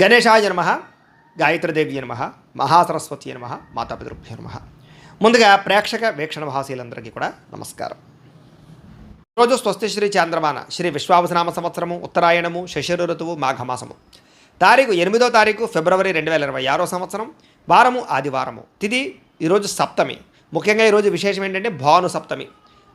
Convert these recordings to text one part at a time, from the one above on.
గణేశాయ నమః, గాయత్రీదేవి నమః, మహాసరస్వతి నమః, మాతాపితృభ్యో నమః. ముందుగా ప్రేక్షక వీక్షణ భాషలందరికీ కూడా నమస్కారం. ఈరోజు స్వస్తి శ్రీ చాంద్రమాన శ్రీ విశ్వావసనామ సంవత్సరము, ఉత్తరాయణము, శశిర ఋతువు, మాఘమాసము. తారీఖు 8వ తారీఖు ఫిబ్రవరి 2026 సంవత్సరం. వారము ఆదివారము. తిథి ఈరోజు సప్తమి. ముఖ్యంగా ఈరోజు విశేషం ఏంటంటే భాను సప్తమి,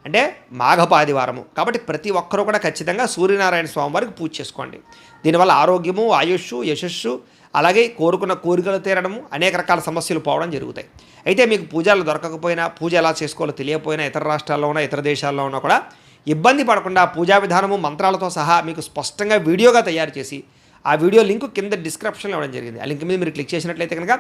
అంటే మాఘపు ఆదివారము. కాబట్టి ప్రతి ఒక్కరూ కూడా ఖచ్చితంగా సూర్యనారాయణ స్వామి వారికి పూజ చేసుకోండి. దీనివల్ల ఆరోగ్యము, ఆయుష్షు, యశస్సు, అలాగే కోరుకున్న కోరికలు తీరడము, అనేక రకాల సమస్యలు పోవడం జరుగుతాయి. అయితే మీకు పూజలు దొరకకపోయినా, పూజ ఎలా చేసుకోవాలో తెలియకపోయినా, ఇతర రాష్ట్రాల్లో ఉన్న ఇతర దేశాల్లో ఉన్నా కూడా ఇబ్బంది పడకుండా పూజా విధానము మంత్రాలతో సహా మీకు స్పష్టంగా వీడియోగా తయారు చేసి ఆ వీడియో లింక్ కింద డిస్క్రిప్షన్లో ఇవ్వడం జరిగింది. ఆ లింక్ మీద మీరు క్లిక్ చేసినట్లయితే కనుక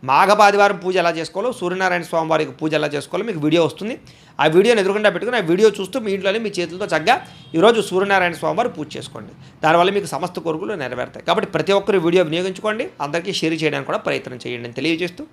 మాఘపాదివారం పూజ ఎలా చేసుకోవాలో, సూర్యనారాయణ స్వామి వారికి పూజ ఎలా చేసుకోవాలో మీకు వీడియో వస్తుంది. ఆ వీడియోని ఎదురుకుండా పెట్టుకుని ఆ వీడియో చూస్తూ మీ ఇంట్లోనే మీ చేతులతో చక్కగా ఈరోజు సూర్యనారాయణ స్వామి వారు పూజ చేసుకోండి. దానివల్ల మీకు సమస్త కోరికలు నెరవేరుతాయి. కాబట్టి ప్రతి ఒక్కరు వీడియో వినియోగించుకోండి, అందరికీ షేర్ చేయడానికి కూడా ప్రయత్నం చేయండి అని తెలియజేస్తూ,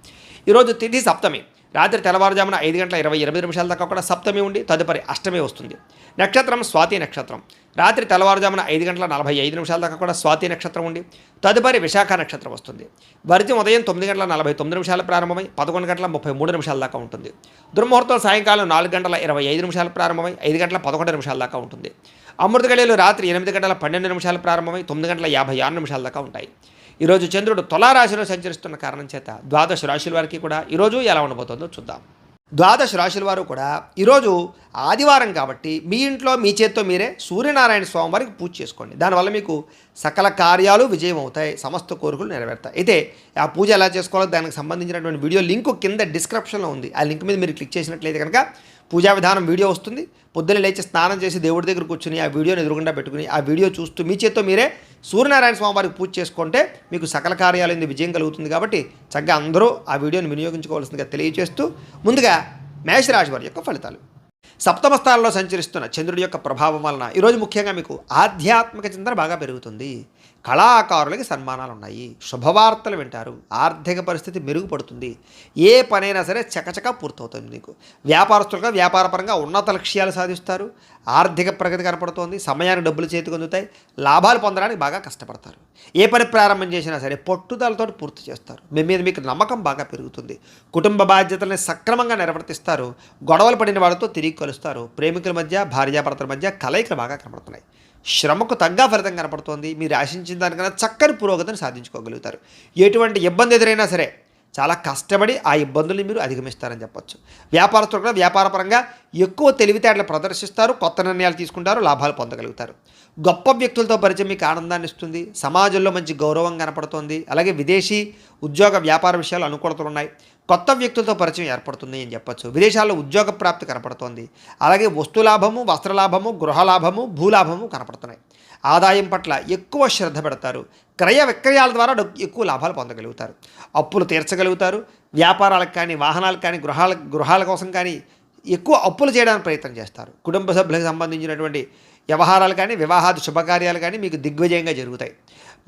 ఈరోజు తిథి సప్తమి. రాత్రి తెల్లవారుజామున 5:28 దాకా కూడా సప్తమి ఉండి తదుపరి అష్టమి వస్తుంది. నక్షత్రం స్వాతి నక్షత్రం. రాత్రి తెల్లవారుజామున 5:45 దాకా కూడా స్వాతి నక్షత్రం ఉండి తదుపరి విశాఖ నక్షత్రం వస్తుంది. వర్జం ఉదయం 9:49 ప్రారంభమై 11:33 దాకా ఉంటుంది. దుర్ముహూర్తం సాయంకాలం 4:25 ప్రారంభమై 5:11 దాకా ఉంటుంది. అమృత గడియలు రాత్రి 8:12 ప్రారంభమై 9:56 దాకా ఉంటాయి. ఈరోజు చంద్రుడు తులారాశిలో సంచరిస్తున్న కారణం చేత ద్వాదశ రాశుల వారికి కూడా ఈరోజు ఎలా ఉండబోతుందో చూద్దాం. ద్వాదశ రాశుల వారు కూడా ఈరోజు ఆదివారం కాబట్టి మీ ఇంట్లో మీ చేత్తో మీరే సూర్యనారాయణ స్వామి వారికి పూజ చేసుకోండి. దానివల్ల మీకు సకల కార్యాలు విజయం అవుతాయి, సమస్త కోరికలు నెరవేరుతాయి. అయితే ఆ పూజ ఎలా చేసుకోవాలో దానికి సంబంధించినటువంటి వీడియో లింక్ కింద డిస్క్రిప్షన్లో ఉంది. ఆ లింక్ మీద మీరు క్లిక్ చేసినట్లయితే కనుక పూజా విధానం వీడియో వస్తుంది. పొద్దున్న లేచి స్నానం చేసి దేవుడి దగ్గర కూర్చుని ఆ వీడియోని ఎదురుగుండా పెట్టుకుని ఆ వీడియో చూస్తూ మీ చేత్తో మీరే సూర్యనారాయణ స్వామి వారికి పూజ చేసుకుంటే మీకు సకల కార్యాలైంది విజయం కలుగుతుంది. కాబట్టి చక్కగా అందరూ ఆ వీడియోని వినియోగించుకోవాల్సిందిగా తెలియజేస్తూ, ముందుగా మేషరాశి వారి యొక్క ఫలితాలు. సప్తమ స్థానంలో సంచరిస్తున్న చంద్రుడి యొక్క ప్రభావం వలన ఈరోజు ముఖ్యంగా మీకు ఆధ్యాత్మిక చింతన బాగా పెరుగుతుంది. కళాకారులకి సన్మానాలు ఉన్నాయి, శుభవార్తలు వింటారు, ఆర్థిక పరిస్థితి మెరుగుపడుతుంది, ఏ పనైనా సరే చకచకా పూర్తవుతుంది. మీకు వ్యాపారస్తులుగా వ్యాపారపరంగా ఉన్నత లక్ష్యాలు సాధిస్తారు, ఆర్థిక ప్రగతి కనపడుతోంది, సమయానికి డబ్బులు చేతికి అందుతాయి, లాభాలు పొందడానికి బాగా కష్టపడతారు. ఏ పని ప్రారంభం చేసినా సరే పట్టుదలతో పూర్తి చేస్తారు. మీ మీద మీకు నమ్మకం బాగా పెరుగుతుంది, కుటుంబ బాధ్యతల్ని సక్రమంగా నిర్వర్తిస్తారు, గొడవలు పడిన వాళ్ళతో తిరిగి కలుస్తారు, ప్రేమికుల మధ్య భార్యాభర్తల మధ్య కలయికలు బాగా కనపడుతున్నాయి, శ్రమకు తగ్గ ఫలితం కనపడుతోంది, మీరు ఆశించిన దానికన్నా చక్కని పురోగతిని సాధించుకోగలుగుతారు. ఎటువంటి ఇబ్బంది ఎదురైనా సరే చాలా కష్టపడి ఆ ఇబ్బందుల్ని మీరు అధిగమిస్తారని చెప్పొచ్చు. వ్యాపారస్తులు కూడా వ్యాపారపరంగా ఎక్కువ తెలివితేటలు ప్రదర్శిస్తారు, కొత్త నిర్ణయాలు తీసుకుంటారు, లాభాలు పొందగలుగుతారు. గొప్ప వ్యక్తులతో పరిచయం మీకు ఆనందాన్ని ఇస్తుంది, సమాజంలో మంచి గౌరవం కనపడుతోంది. అలాగే విదేశీ ఉద్యోగ వ్యాపార విషయాలు అనుకూలతలు ఉన్నాయి, కొత్త వ్యక్తులతో పరిచయం ఏర్పడుతుంది అని చెప్పొచ్చు. విదేశాల్లో ఉద్యోగ ప్రాప్తి కనపడుతోంది. అలాగే వస్తులాభము, వస్త్రలాభము, గృహలాభము, భూలాభము కనపడుతున్నాయి. ఆదాయం పట్ల ఎక్కువ శ్రద్ధ పెడతారు, క్రయ విక్రయాల ద్వారా ఎక్కువ లాభాలు పొందగలుగుతారు, అప్పులు తీర్చగలుగుతారు. వ్యాపారాలకు కానీ, వాహనాలకు కానీ, గృహాల కోసం కానీ ఎక్కువ అప్పులు చేయడానికి ప్రయత్నం చేస్తారు. కుటుంబ సభ్యులకు సంబంధించినటువంటి వ్యవహారాలు కానీ, వివాహాది శుభకార్యాలు కానీ మీకు దిగ్విజయంగా జరుగుతాయి.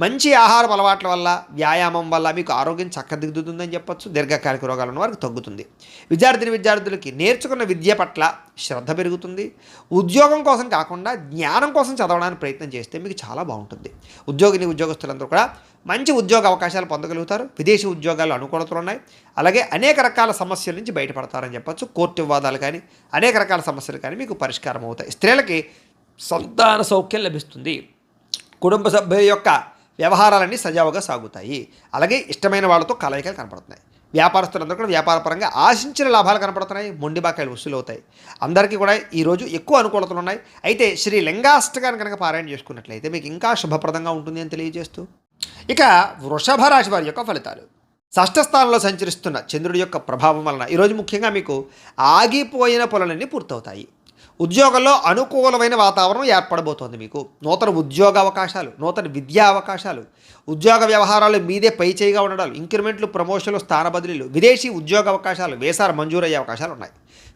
మంచి ఆహారం అలవాట్ల వల్ల, వ్యాయామం వల్ల మీకు ఆరోగ్యం చక్కదిద్దుతుందని చెప్పొచ్చు. దీర్ఘకాలిక రోగాలు ఉన్న వారికి తగ్గుతుంది. విద్యార్థులకి నేర్చుకున్న విద్య పట్ల శ్రద్ధ పెరుగుతుంది. ఉద్యోగం కోసం కాకుండా జ్ఞానం కోసం చదవడానికి ప్రయత్నం చేస్తే మీకు చాలా బాగుంటుంది. ఉద్యోగస్తులందరూ కూడా మంచి ఉద్యోగ అవకాశాలు పొందగలుగుతారు. విదేశీ ఉద్యోగాలు అనుకూలతలు ఉన్నాయి. అలాగే అనేక రకాల సమస్యల నుంచి బయటపడతారని చెప్పొచ్చు. కోర్టు వివాదాలు కానీ, అనేక రకాల సమస్యలు కానీ మీకు పరిష్కారం అవుతాయి. స్త్రీలకి సంతాన సౌఖ్యం లభిస్తుంది. కుటుంబ సభ్యుల యొక్క వ్యవహారాలన్నీ సజావుగా సాగుతాయి. అలాగే ఇష్టమైన వాళ్ళతో కలయికలు కనపడుతున్నాయి. వ్యాపారస్తులందరూ కూడా వ్యాపారపరంగా ఆశించిన లాభాలు కనపడుతున్నాయి, మొండి బాకాయలు వసూలు అవుతాయి. అందరికీ కూడా ఈరోజు ఎక్కువ అనుకూలతలు ఉన్నాయి. అయితే శ్రీ లింగాష్టకాన్ని కనుక పారాయణ చేసుకున్నట్లయితే మీకు ఇంకా శుభప్రదంగా ఉంటుంది అని తెలియజేస్తూ, ఇక వృషభ రాశి వారి యొక్క ఫలితాలు. షష్ఠ స్థానంలో సంచరిస్తున్న చంద్రుడి యొక్క ప్రభావం వలన ఈరోజు ముఖ్యంగా మీకు ఆగిపోయిన పనులన్నీ పూర్తవుతాయి. ఉద్యోగంలో అనుకూలమైన వాతావరణం ఏర్పడబోతోంది. మీకు నూతన ఉద్యోగ అవకాశాలు, నూతన విద్యా అవకాశాలు, ఉద్యోగ వ్యవహారాలు మీదే పైచేయిగా ఉండడాలు, ఇంక్రిమెంట్లు, ప్రమోషన్లు, స్థాన బదిలీలు, విదేశీ ఉద్యోగ అవకాశాలు, వీసాలు మంజూరయ్యే అవకాశాలు ఉన్నాయి.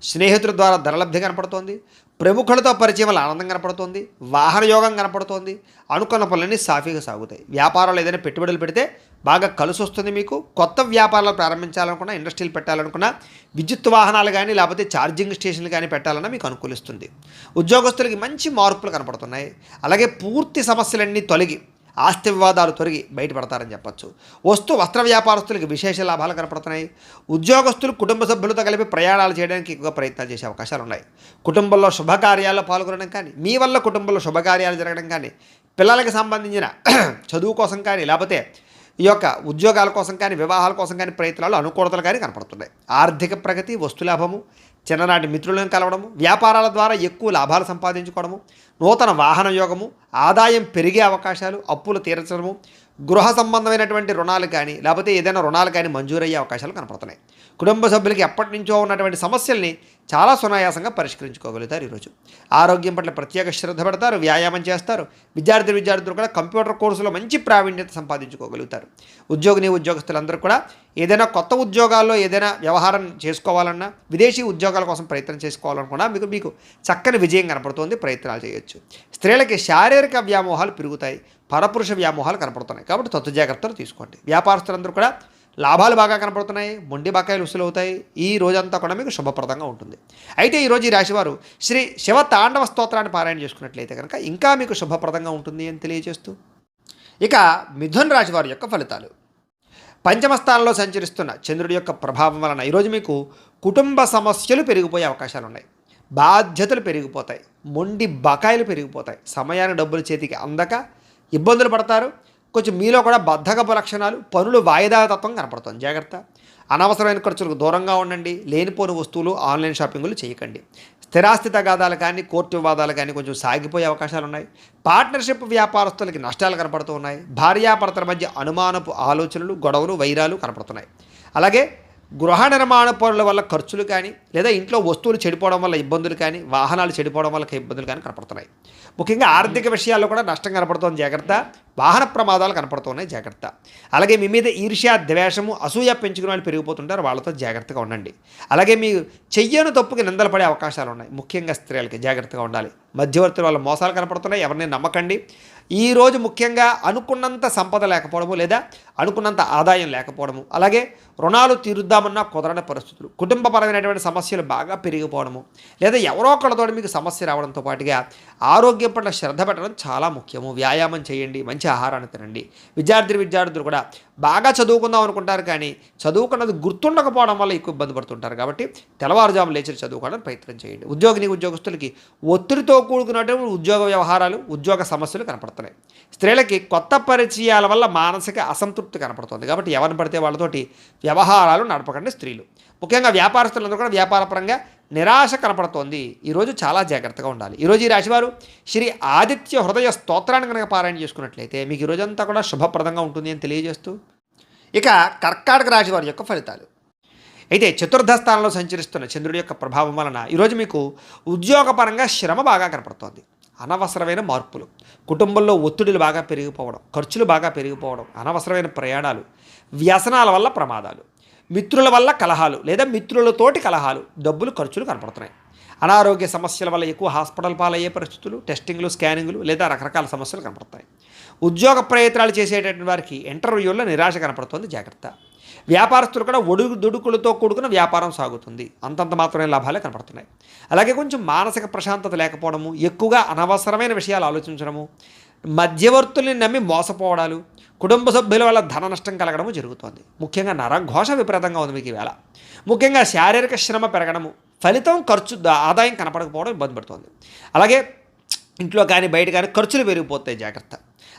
స్నేహితుల ద్వారా ధనలబ్ధి కనపడుతోంది, ప్రముఖులతో పరిచయం వల్ల ఆనందం కనపడుతోంది, వాహన యోగం కనపడుతోంది, అనుకున్న పనులన్నీ సాఫీగా సాగుతాయి. వ్యాపారాలు ఏదైనా పెట్టుబడులు పెడితే బాగా కలిసి వస్తుంది. మీకు కొత్త వ్యాపారాలు ప్రారంభించాలనుకున్నా, ఇండస్ట్రీలు పెట్టాలనుకున్నా, విద్యుత్ వాహనాలు కానీ లేకపోతే ఛార్జింగ్ స్టేషన్లు కానీ పెట్టాలన్నా మీకు అనుకూలిస్తుంది. ఉద్యోగస్తులకి మంచి మార్పులు కనపడుతున్నాయి. అలాగే పూర్తి సమస్యలన్నీ తొలగి ఆస్తి వివాదాలు తొలగి బయటపడతారని చెప్పచ్చు. వస్త్ర వ్యాపారస్తులకి విశేష లాభాలు కనపడుతున్నాయి. ఉద్యోగస్తులు కుటుంబ సభ్యులతో కలిపి ప్రయాణాలు చేయడానికి ఎక్కువ ప్రయత్నాలు చేసే అవకాశాలు ఉన్నాయి. కుటుంబంలో శుభకార్యాల్లో పాల్గొనడం కానీ, మీ వల్ల కుటుంబంలో శుభకార్యాలు జరగడం కానీ, పిల్లలకి సంబంధించిన చదువు కోసం కానీ, లేకపోతే ఈ యొక్క ఉద్యోగాల కోసం కానీ, వివాహాల కోసం కానీ ప్రయత్నాలు అనుకూలతలు కానీ కనపడుతున్నాయి. ఆర్థిక ప్రగతి, వస్తులాభము, చిన్ననాటి మిత్రులను కలవడము, వ్యాపారాల ద్వారా ఎక్కువ లాభాలు సంపాదించుకోవడము, నూతన వాహన యోగము, ఆదాయం పెరిగే అవకాశాలు, అప్పులు తీర్చడము, గృహ సంబంధమైనటువంటి రుణాలు కానీ, లేకపోతే ఏదైనా రుణాలు కానీ మంజూరయ్యే అవకాశాలు కనపడుతున్నాయి. కుటుంబ సభ్యులకి ఎప్పటి నుంచో ఉన్నటువంటి సమస్యల్ని చాలా సునాయాసంగా పరిష్కరించుకోగలుగుతారు. ఈరోజు ఆరోగ్యం పట్ల ప్రత్యేక శ్రద్ధ పెడతారు, వ్యాయామం చేస్తారు. విద్యార్థులు కూడా కంప్యూటర్ కోర్సులో మంచి ప్రావీణ్యత సంపాదించుకోగలుగుతారు. ఉద్యోగస్తులందరూ కూడా ఏదైనా కొత్త ఉద్యోగాల్లో ఏదైనా వ్యవహారం చేసుకోవాలన్నా, విదేశీ ఉద్యోగాల కోసం ప్రయత్నం చేసుకోవాలనుకున్నా మీకు చక్కని విజయం కనపడుతుంది. ప్రయత్నాలు చేయొచ్చు. స్త్రీలకి శారీరక వ్యామోహాలు పెరుగుతాయి, పరపురుష వ్యామోహాలు కనపడుతున్నాయి. కాబట్టి తత్తు జాగ్రత్తలు తీసుకోండి. వ్యాపారస్తులందరూ కూడా లాభాలు బాగా కనపడుతున్నాయి, మొండి బకాయిలు వసూలవుతాయి. ఈ రోజంతా కూడా మీకు శుభప్రదంగా ఉంటుంది. అయితే ఈరోజు ఈ రాశివారు శ్రీ శివ తాండవ స్తోత్రాన్ని పారాయణ చేసుకున్నట్లయితే కనుక ఇంకా మీకు శుభప్రదంగా ఉంటుంది అని తెలియజేస్తూ, ఇక మిథున రాశి వారి యొక్క ఫలితాలు. పంచమ స్థానంలో సంచరిస్తున్న చంద్రుడి యొక్క ప్రభావం వలన ఈరోజు మీకు కుటుంబ సమస్యలు పెరిగిపోయే అవకాశాలు ఉన్నాయి. బాధ్యతలు పెరిగిపోతాయి, మొండి బకాయిలు పెరిగిపోతాయి, సమయానికి డబ్బులు చేతికి అందక ఇబ్బందులు పడతారు. కొంచెం మీలో కూడా బద్ధకపు లక్షణాలు, పనులు వాయిదా తత్వం కనపడుతుంది. జాగ్రత్త. అనవసరమైన ఖర్చులకు దూరంగా ఉండండి. లేనిపోని వస్తువులు, ఆన్లైన్ షాపింగులు చేయకండి. స్థిరాస్తి తగాదాలు కానీ, కోర్టు వివాదాలు కానీ కొంచెం సాగిపోయే అవకాశాలు ఉన్నాయి. పార్ట్నర్షిప్ వ్యాపారస్తులకి నష్టాలు కనపడుతూ ఉన్నాయి. భార్యాభర్తల మధ్య అనుమానపు ఆలోచనలు, గొడవలు, వైరాలు కనపడుతున్నాయి. అలాగే గృహ నిర్మాణ పనుల వల్ల ఖర్చులు కానీ, లేదా ఇంట్లో వస్తువులు చెడిపోవడం వల్ల ఇబ్బందులు కానీ, వాహనాలు చెడిపోవడం వల్ల ఇబ్బందులు కానీ కనపడుతున్నాయి. ముఖ్యంగా ఆర్థిక విషయాల్లో కూడా నష్టం కనపడుతోంది. జాగ్రత్త. వాహన ప్రమాదాలు కనపడుతున్నాయి. జాగ్రత్త. అలాగే మీ మీద ఈర్ష్య, ద్వేషము, అసూయ పెంచుకునే వాళ్ళు పెరిగిపోతుంటారు. వాళ్ళతో జాగ్రత్తగా ఉండండి. అలాగే మీరు చెయ్యని తప్పుకి నిందలు పడే అవకాశాలు ఉన్నాయి. ముఖ్యంగా స్త్రీలకి జాగ్రత్తగా ఉండాలి. మధ్యవర్తుల వల్ల మోసాలు కనపడుతున్నాయి. ఎవరిని నమ్మకండి. ఈరోజు ముఖ్యంగా అనుకున్నంత సంపద లేకపోవడము, లేదా అనుకున్నంత ఆదాయం లేకపోవడము, అలాగే రుణాలు తీరుద్దామన్నా కుదరని పరిస్థితులు, కుటుంబపరమైనటువంటి సమస్యలు బాగా పెరిగిపోవడము, లేదా ఎవరో ఒకళ్ళతో మీకు సమస్య రావడంతో పాటుగా ఆరోగ్యం పట్ల శ్రద్ధ పెట్టడం చాలా ముఖ్యము. వ్యాయామం చేయండి, మంచి ఆహారాన్ని తినండి. విద్యార్థులు కూడా బాగా చదువుకుందాం అనుకుంటారు, కానీ చదువుకున్నది గుర్తుండకపోవడం వల్ల ఎక్కువ ఇబ్బంది పడుతుంటారు. కాబట్టి తెల్లవారుజాము లేచి చదువుకోవడానికి ప్రయత్నం చేయండి. ఉద్యోగస్తులకి ఒత్తిడితో కూడుకున్నటువంటి ఉద్యోగ వ్యవహారాలు, ఉద్యోగ సమస్యలు కనపడతాయి. స్త్రీలకి కొత్త పరిచయాల వల్ల మానసిక అసంతృప్తి కనపడుతుంది. కాబట్టి ఎవరిని పడితే వాళ్ళతోటి వ్యవహారాలు నడపకండి స్త్రీలు. ముఖ్యంగా వ్యాపారస్తులందరూ కూడా వ్యాపారపరంగా నిరాశ కనపడుతోంది. ఈరోజు చాలా జాగ్రత్తగా ఉండాలి. ఈరోజు ఈ రాశివారు శ్రీ ఆదిత్య హృదయ స్తోత్రాన్ని కనుక పారాయణ చేసుకున్నట్లయితే మీకు ఈరోజంతా కూడా శుభప్రదంగా ఉంటుంది అని తెలియజేస్తూ, ఇక కర్కాటక రాశి వారి యొక్క ఫలితాలు. అయితే చతుర్థ స్థానంలో సంచరిస్తున్న చంద్రుడి యొక్క ప్రభావం వలన ఈరోజు మీకు ఉద్యోగపరంగా శ్రమ బాగా కనపడుతోంది. అనవసరమైన మార్పులు, కుటుంబంలో ఒత్తిడులు బాగా పెరిగిపోవడం, ఖర్చులు బాగా పెరిగిపోవడం, అనవసరమైన ప్రయాణాలు, వ్యసనాల వల్ల ప్రమాదాలు, మిత్రుల వల్ల కలహాలు, లేదా మిత్రులతోటి కలహాలు, డబ్బులు ఖర్చులు కనపడుతున్నాయి. అనారోగ్య సమస్యల వల్ల ఎక్కువ హాస్పిటల్ పాలయ్యే పరిస్థితులు, టెస్టింగ్లు, స్కానింగ్లు, లేదా రకరకాల సమస్యలు కనపడతాయి. ఉద్యోగ ప్రయత్నాలు చేసేటటువంటి వారికి ఇంటర్వ్యూల్లో నిరాశ కనపడుతుంది. జాగ్రత్త. వ్యాపారస్తులు కూడా ఒడుదుడుకులతో కూడుకున్న వ్యాపారం సాగుతుంది. అంతంత మాత్రమే లాభాలే కనపడుతున్నాయి. అలాగే కొంచెం మానసిక ప్రశాంతత లేకపోవడము, ఎక్కువగా అనవసరమైన విషయాలు ఆలోచించడము, మధ్యవర్తుల్ని నమ్మి మోసపోవడాలు, కుటుంబ సభ్యుల వల్ల ధన నష్టం కలగడము జరుగుతోంది. ముఖ్యంగా నరఘోష విపరీతంగా ఉంది మీకు ఈవేళ. ముఖ్యంగా శారీరక శ్రమ పెరగడము, ఫలితం ఆదాయం కనపడకపోవడం ఇబ్బంది పడుతుంది. అలాగే ఇంట్లో కానీ బయట కానీ ఖర్చులు పెరిగిపోతాయి. జాగ్రత్త.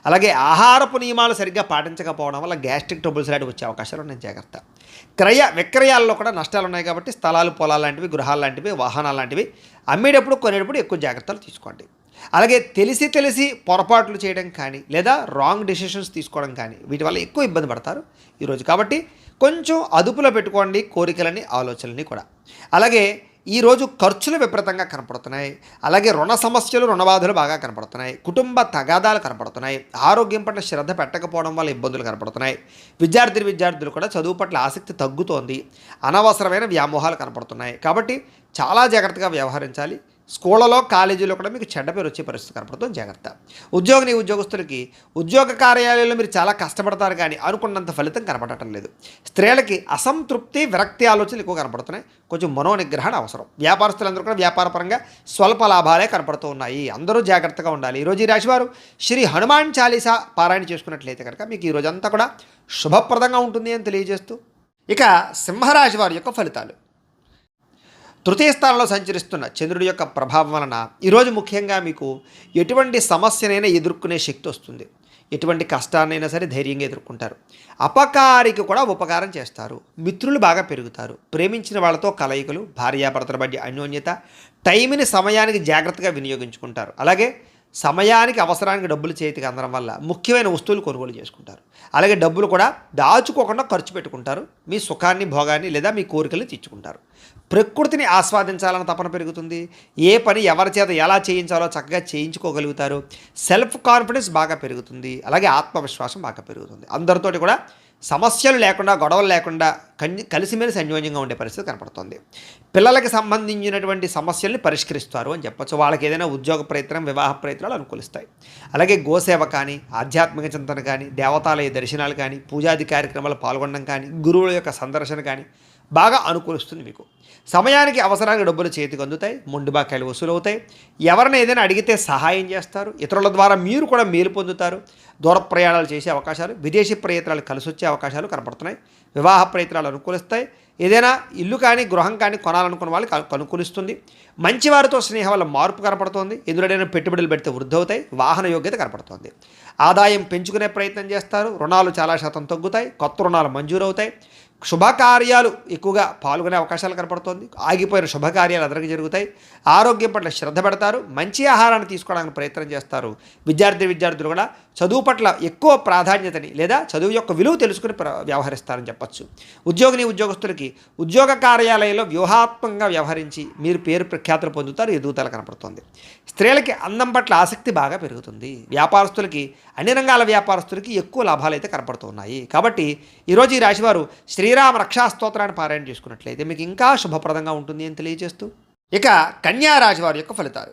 అలాగే ఆహారపు నియమాలు సరిగ్గా పాటించకపోవడం వల్ల గ్యాస్ట్రిక్ ట్రబుల్స్ లాంటివి వచ్చే అవకాశాలు ఉన్నాయి. జాగ్రత్త. విక్రయాల్లో కూడా నష్టాలు ఉన్నాయి. కాబట్టి స్థలాలు, పొలాలు లాంటివి, గృహాలు లాంటివి, వాహనాలు లాంటివి అమ్మేటప్పుడు, కొనేటప్పుడు ఎక్కువ జాగ్రత్తలు తీసుకోండి. అలాగే తెలిసి పొరపాట్లు చేయడం కానీ, లేదా రాంగ్ డెసిషన్స్ తీసుకోవడం కానీ, వీటి వల్ల ఎక్కువ ఇబ్బంది పడతారు ఈరోజు. కాబట్టి కొంచెం అదుపులో పెట్టుకోండి కోరికలని, ఆలోచనలని కూడా. అలాగే ఈరోజు ఖర్చులు విపరీతంగా కనపడుతున్నాయి. అలాగే రుణ సమస్యలు, రుణబాధలు బాగా కనపడుతున్నాయి. కుటుంబ తగాదాలు కనపడుతున్నాయి. ఆరోగ్యం పట్ల శ్రద్ధ పెట్టకపోవడం వల్ల ఇబ్బందులు కనపడుతున్నాయి. విద్యార్థులు కూడా చదువు పట్ల ఆసక్తి తగ్గుతోంది. అనవసరమైన వ్యామోహాలు కనపడుతున్నాయి. కాబట్టి చాలా జాగ్రత్తగా వ్యవహరించాలి. స్కూళ్ళలో కాలేజీలో కూడా మీకు చెడ్డ పేరు వచ్చే పరిస్థితి కనపడుతుంది, జాగ్రత్త. ఉద్యోగస్తులకి ఉద్యోగ కార్యాలయంలో మీరు చాలా కష్టపడతారు కానీ అనుకున్నంత ఫలితం కనపడటం లేదు. స్త్రీలకి అసంతృప్తి విరక్తి ఆలోచనలు ఎక్కువ కనపడుతున్నాయి, కొంచెం మనోనిగ్రహణ అవసరం. వ్యాపారస్తులందరూ కూడా వ్యాపారపరంగా స్వల్ప లాభాలే కనపడుతూ ఉన్నాయి, అందరూ జాగ్రత్తగా ఉండాలి. ఈరోజు ఈ రాశివారు శ్రీ హనుమాన్ చాలీసా పారాయణ చేసుకున్నట్లయితే కనుక మీకు ఈ రోజంతా కూడా శుభప్రదంగా ఉంటుంది అని తెలియజేస్తూ, ఇక సింహరాశి వారి యొక్క ఫలితాలు. తృతీయ స్థానంలో సంచరిస్తున్న చంద్రుడి యొక్క ప్రభావం వలన ఈరోజు ముఖ్యంగా మీకు ఎటువంటి సమస్యనైనా ఎదుర్కొనే శక్తి వస్తుంది. ఎటువంటి కష్టాన్నైనా సరే ధైర్యంగా ఎదుర్కొంటారు. అపకారికి కూడా ఉపకారం చేస్తారు. మిత్రులు బాగా పెరుగుతారు. ప్రేమించిన వాళ్ళతో కలయికలు, భార్యాభర్తల మధ్య అన్యోన్యత, టైంని సమయానికి జాగ్రత్తగా వినియోగించుకుంటారు. అలాగే సమయానికి అవసరానికి డబ్బులు చేతికి అందడం వల్ల ముఖ్యమైన వస్తువులు కొనుగోలు చేసుకుంటారు. అలాగే డబ్బులు కూడా దాచుకోకుండా ఖర్చు పెట్టుకుంటారు. మీ సుఖాన్ని, భోగాన్ని లేదా మీ కోరికలు తీర్చుకుంటారు. ప్రకృతిని ఆస్వాదించాలని తపన పెరుగుతుంది. ఏ పని ఎవరి చేత ఎలా చేయించాలో చక్కగా చేయించుకోగలుగుతారు. సెల్ఫ్ కాన్ఫిడెన్స్ బాగా పెరుగుతుంది. అలాగే ఆత్మవిశ్వాసం బాగా పెరుగుతుంది. అందరితోటి కూడా సమస్యలు లేకుండా, గొడవలు లేకుండా కలిసిమెలిసి అన్యోన్యంగా ఉండే పరిస్థితి కనపడుతుంది. పిల్లలకి సంబంధించినటువంటి సమస్యల్ని పరిష్కరిస్తారు అని చెప్పచ్చు. వాళ్ళకి ఏదైనా ఉద్యోగ ప్రయత్నం, వివాహ ప్రయత్నాలు అనుకూలిస్తాయి. అలాగే గోసేవ కానీ, ఆధ్యాత్మిక చింతన కానీ, దేవతాలయ దర్శనాలు కానీ, పూజాది కార్యక్రమాలు పాల్గొనడం కానీ, గురువుల యొక్క సందర్శన కానీ బాగా అనుకూలిస్తుంది మీకు. సమయానికి అవసరానికి డబ్బులు చేతికి అందుతాయి. మొండి బాకాయలు వసూలు అవుతాయి. ఎవరైనా ఏదైనా అడిగితే సహాయం చేస్తారు. ఇతరుల ద్వారా మీరు కూడా మేలు పొందుతారు. దూర ప్రయాణాలు చేసే అవకాశాలు, విదేశీ ప్రయత్నాలు కలిసి వచ్చే అవకాశాలు కనపడుతున్నాయి. వివాహ ప్రయత్నాలు అనుకూలిస్తాయి. ఏదైనా ఇల్లు కానీ, గృహం కానీ కొనాలనుకున్న వాళ్ళకి అనుకూలిస్తుంది. మంచివారితో స్నేహం వల్ల మార్పు కనపడుతోంది. ఎదురైన పెట్టుబడులు పెడితే వృద్ధి అవుతాయి. వాహన యోగ్యత కనపడుతోంది. ఆదాయం పెంచుకునే ప్రయత్నం చేస్తారు. రుణాలు చాలా శాతం తగ్గుతాయి. కొత్త రుణాలు మంజూరు అవుతాయి. శుభకార్యాలు ఎక్కువగా పాల్గొనే అవకాశాలు కనపడుతోంది. ఆగిపోయిన శుభకార్యాలు అందరికీ జరుగుతాయి. ఆరోగ్యం పట్ల శ్రద్ధ పెడతారు. మంచి ఆహారాన్ని తీసుకోవడానికి ప్రయత్నం చేస్తారు. విద్యార్థులు కూడా చదువు పట్ల ఎక్కువ ప్రాధాన్యతని లేదా చదువు యొక్క విలువ తెలుసుకుని వ్యవహరిస్తారని చెప్పచ్చు. ఉద్యోగస్తులకి ఉద్యోగ కార్యాలయంలో వ్యూహాత్మకంగా వ్యవహరించి మీరు పేరు ప్రఖ్యాతులు పొందుతారు. ఎదుగుదల కనపడుతుంది. స్త్రీలకి అందం పట్ల ఆసక్తి బాగా పెరుగుతుంది. వ్యాపారస్తులకి, అన్ని రంగాల వ్యాపారస్తులకి ఎక్కువ లాభాలు అయితే కనపడుతున్నాయి. కాబట్టి ఈరోజు ఈ రాశివారు శ్రీరామ రక్షా స్తోత్రాన్ని పారాయణ చేసుకున్నట్లయితే మీకు ఇంకా శుభప్రదంగా ఉంటుంది అని తెలియజేస్తూ, ఇక కన్యా రాశి వారి యొక్క ఫలితాలు.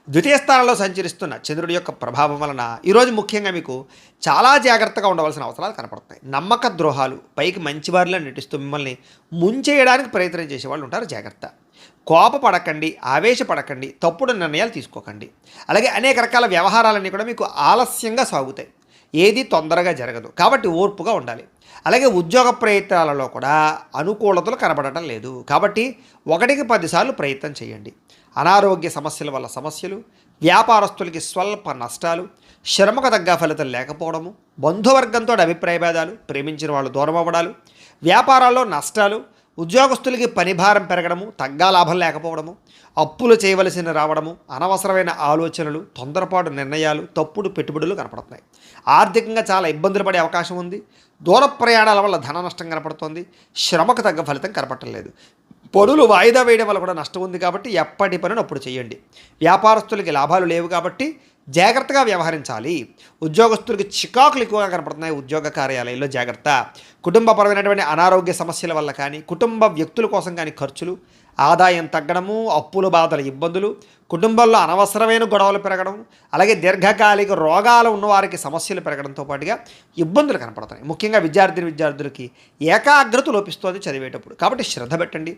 ద్వితీయ స్థానంలో సంచరిస్తున్న చంద్రుడి యొక్క ప్రభావం వలన ఈరోజు ముఖ్యంగా మీకు చాలా జాగ్రత్తగా ఉండవలసిన అవసరాలు కనపడుతున్నాయి. నమ్మక ద్రోహాలు, పైకి మంచివారిలో నటిస్తూ మిమ్మల్ని ముంచేయడానికి ప్రయత్నం చేసేవాళ్ళు ఉంటారు. జాగ్రత్త. కోపపడకండి, ఆవేశపడకండి, తప్పుడు నిర్ణయాలు తీసుకోకండి. అలాగే అనేక రకాల వ్యవహారాలన్నీ కూడా మీకు ఆలస్యంగా సాగుతాయి. ఏది తొందరగా జరగదు. కాబట్టి ఓర్పుగా ఉండాలి. అలాగే ఉద్యోగ ప్రయత్నాలలో కూడా అనుకూలతలు కనబడటం లేదు. కాబట్టి 1కి 10 సార్లు ప్రయత్నం చేయండి. అనారోగ్య సమస్యల వల్ల సమస్యలు, వ్యాపారస్తులకి స్వల్ప నష్టాలు, శ్రమకు తగ్గ ఫలితం లేకపోవడము, బంధువర్గంతో అభిప్రాయ భేదాలు, ప్రేమించిన వాళ్ళు దూరం అవ్వడాలు, వ్యాపారాల్లో నష్టాలు, ఉద్యోగస్తులకి పనిభారం పెరగడము, తగ్గా లాభం లేకపోవడము, అప్పులు చేయవలసిన రావడము, అనవసరమైన ఆలోచనలు, తొందరపాటు నిర్ణయాలు, తప్పుడు పెట్టుబడులు కనపడుతున్నాయి. ఆర్థికంగా చాలా ఇబ్బందులు పడే అవకాశం ఉంది. దూర ప్రయాణాల వల్ల ధన నష్టం కనపడుతోంది. శ్రమకు తగ్గ ఫలితం కనపడలేదు. పనులు వాయిదా వేయడం వల్ల కూడా నష్టం ఉంది. కాబట్టి ఎప్పటి పనులు అప్పుడు చేయండి. వ్యాపారస్తులకి లాభాలు లేవు కాబట్టి జాగ్రత్తగా వ్యవహరించాలి. ఉద్యోగస్తులకి చికాకులు ఎక్కువగా కనపడుతున్నాయి. ఉద్యోగ కార్యాలయంలో జాగ్రత్త. కుటుంబపరమైనటువంటి అనారోగ్య సమస్యల వల్ల కానీ, కుటుంబ వ్యక్తుల కోసం కానీ ఖర్చులు, ఆదాయం తగ్గడము, అప్పుల బాధల ఇబ్బందులు, కుటుంబంలో అనవసరమైన గొడవలు పెరగడం, అలాగే దీర్ఘకాలిక రోగాలు ఉన్నవారికి సమస్యలు పెరగడంతో పాటుగా ఇబ్బందులు కనపడుతున్నాయి. ముఖ్యంగా విద్యార్థులకి ఏకాగ్రత లోపిస్తుంది చదివేటప్పుడు. కాబట్టి శ్రద్ధ పెట్టండి.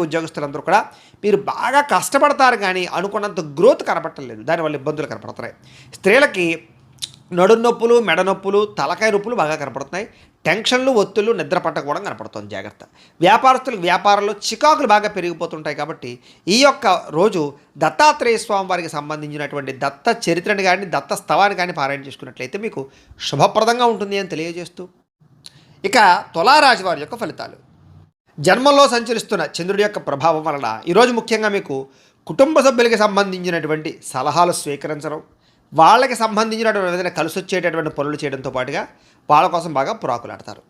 ఉద్యోగస్తులందరూ కూడా మీరు బాగా కష్టపడతారు కానీ అనుకున్నంత గ్రోత్ కనపడలేదు. దానివల్ల ఇబ్బందులు కనపడుతున్నాయి. స్త్రీలకి నడుము నొప్పులు, మెడ నొప్పులు, తలకాయ నొప్పులు బాగా కనపడుతున్నాయి. టెన్షన్లు, ఒత్తులు, నిద్ర పట్టకపోవడం కనపడుతుంది. జాగ్రత్త. వ్యాపారస్తులకు వ్యాపారంలో చికాకులు బాగా పెరిగిపోతుంటాయి. కాబట్టి ఈ యొక్క రోజు దత్తాత్రేయ స్వామి వారికి సంబంధించినటువంటి దత్త చరిత్రని కానీ, దత్త స్తవాన్ని కానీ పారాయణ చేసుకున్నట్లయితే మీకు శుభప్రదంగా ఉంటుంది అని తెలియజేస్తూ, ఇక తులారాశి వారి యొక్క ఫలితాలు. జన్మంలో సంచరిస్తున్న చంద్రుడి యొక్క ప్రభావం వలన ఈరోజు ముఖ్యంగా మీకు కుటుంబ సభ్యులకి సంబంధించినటువంటి సలహాలు స్వీకరించడం, వాళ్ళకి సంబంధించినటువంటి ఏదైనా కలిసి వచ్చేటటువంటి పనులు చేయడంతో పాటుగా వాళ్ళ కోసం బాగా పురాకులాడతారు.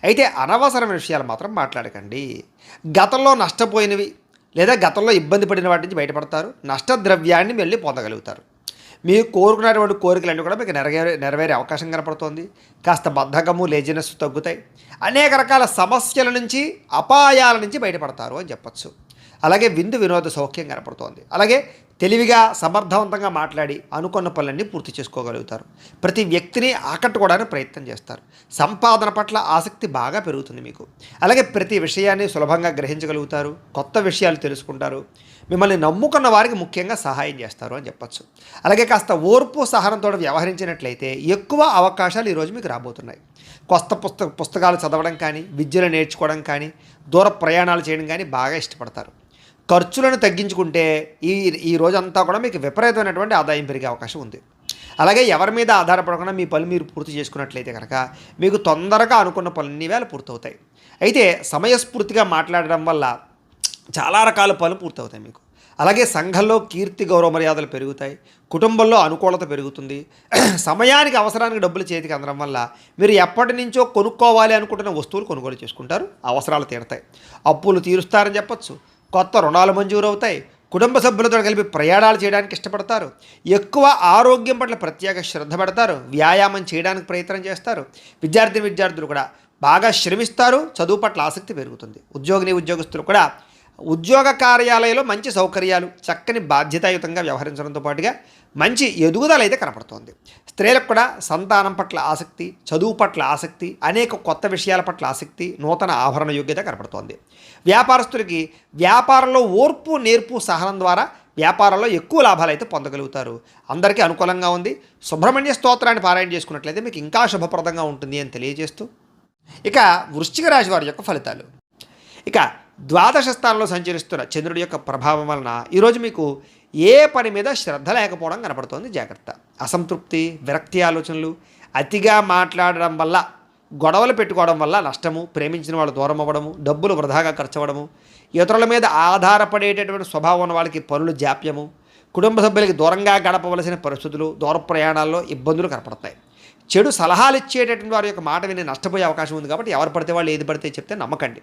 అయితే అనవసరమైన విషయాలు మాత్రం మాట్లాడకండి. గతంలో నష్టపోయినవి లేదా గతంలో ఇబ్బంది పడిన వాటి నుంచి బయటపడతారు. నష్టద్రవ్యాన్ని వెళ్ళి పొందగలుగుతారు. మీరు కోరుకున్నటువంటి కోరికలన్నీ కూడా మీకు నెరవేరే అవకాశం కనపడుతోంది. కాస్త బద్ధకము, లేజినెస్ తగ్గుతాయి. అనేక రకాల సమస్యల నుంచి, అపాయాల నుంచి బయటపడతారు అని చెప్పచ్చు. అలాగే విందు వినోద సౌఖ్యం కనపడుతోంది. అలాగే తెలివిగా సమర్థవంతంగా మాట్లాడి అనుకున్న పనులన్నీ పూర్తి చేసుకోగలుగుతారు. ప్రతి వ్యక్తిని ఆకట్టుకోవడానికి ప్రయత్నం చేస్తారు. సంపాదన పట్ల ఆసక్తి బాగా పెరుగుతుంది మీకు. అలాగే ప్రతి విషయాన్ని సులభంగా గ్రహించగలుగుతారు. కొత్త విషయాలు తెలుసుకుంటారు. మిమ్మల్ని నమ్ముకున్న వారికి ముఖ్యంగా సహాయం చేస్తారు అని చెప్పచ్చు. అలాగే కాస్త ఓర్పు సహనంతో వ్యవహరించినట్లయితే ఎక్కువ అవకాశాలు ఈరోజు మీకు రాబోతున్నాయి. కొత్త పుస్తకాలు చదవడం కానీ, విద్యను నేర్చుకోవడం కానీ, దూర ప్రయాణాలు చేయడం కానీ బాగా ఇష్టపడతారు. ఖర్చులను తగ్గించుకుంటే ఈ రోజంతా కూడా మీకు విపరీతమైనటువంటి ఆదాయం పెరిగే అవకాశం ఉంది. అలాగే ఎవరి మీద ఆధారపడకుండా మీ పనులు మీరు పూర్తి చేసుకున్నట్లయితే కనుక మీకు తొందరగా అనుకున్న పనులన్నీ వేళ పూర్తవుతాయి. అయితే సమయస్ఫూర్తిగా మాట్లాడడం వల్ల చాలా రకాల పనులు పూర్తవుతాయి మీకు. అలాగే సంఘంలో కీర్తి గౌరవ మర్యాదలు పెరుగుతాయి. కుటుంబంలో అనుకూలత పెరుగుతుంది. సమయానికి అవసరానికి డబ్బులు చేతికి అందడం వల్ల మీరు ఎప్పటి నుంచో కొనుక్కోవాలి అనుకుంటున్న వస్తువులు కొనుగోలు చేసుకుంటారు. అవసరాలు తీరుతాయి. అప్పులు తీరుస్తారని చెప్పచ్చు. కొత్త రుణాలు మంజూరు అవుతాయి. కుటుంబ సభ్యులతో కలిపి ప్రయాణాలు చేయడానికి ఇష్టపడతారు. ఎక్కువ ఆరోగ్యం పట్ల ప్రత్యేక శ్రద్ధ పెడతారు. వ్యాయామం చేయడానికి ప్రయత్నం చేస్తారు. విద్యార్థులు కూడా బాగా శ్రమిస్తారు. చదువు పట్ల ఆసక్తి పెరుగుతుంది. ఉద్యోగస్తులు కూడా ఉద్యోగ కార్యాలయంలో మంచి సౌకర్యాలు, చక్కని బాధ్యతాయుతంగా వ్యవహరించడంతో పాటుగా మంచి ఎదుగుదల అయితే కనపడుతోంది. స్త్రీలకు కూడా సంతానం పట్ల ఆసక్తి, చదువు పట్ల ఆసక్తి, అనేక కొత్త విషయాల పట్ల ఆసక్తి, నూతన ఆభరణ యోగ్యత కనపడుతోంది. వ్యాపారస్తులకి వ్యాపారంలో ఓర్పు, నేర్పు, సహనం ద్వారా వ్యాపారంలో ఎక్కువ లాభాలు అయితే పొందగలుగుతారు. అందరికీ అనుకూలంగా ఉంది. సుబ్రహ్మణ్య స్తోత్రాన్ని పారాయణ చేసుకున్నట్లయితే మీకు ఇంకా శుభప్రదంగా ఉంటుంది అని తెలియజేస్తూ, ఇక వృశ్చిక రాశి వారి యొక్క ఫలితాలు. ఇక ద్వాదశ స్థానంలో సంచరిస్తున్న చంద్రుడి యొక్క ప్రభావం వలన ఈరోజు మీకు ఏ పని మీద శ్రద్ధ లేకపోవడం కనపడుతోంది. జాగ్రత్త. అసంతృప్తి, విరక్తి ఆలోచనలు, అతిగా మాట్లాడడం వల్ల, గొడవలు పెట్టుకోవడం వల్ల నష్టము, ప్రేమించిన వాళ్ళు దూరం అవ్వడము, డబ్బులు వృధాగా ఖర్చు అవ్వడము, ఇతరుల మీద ఆధారపడేటటువంటి స్వభావం ఉన్న వాళ్ళకి పనులు జాప్యము, కుటుంబ సభ్యులకి దూరంగా గడపవలసిన పరిస్థితులు, దూర ప్రయాణాల్లో ఇబ్బందులు కనపడతాయి. చెడు సలహాలు ఇచ్చేటటువంటి వారి యొక్క మాట విని నష్టపోయే అవకాశం ఉంది. కాబట్టి ఎవరు పడితే వాళ్ళు ఏది పడితే చెప్తే నమ్మకండి.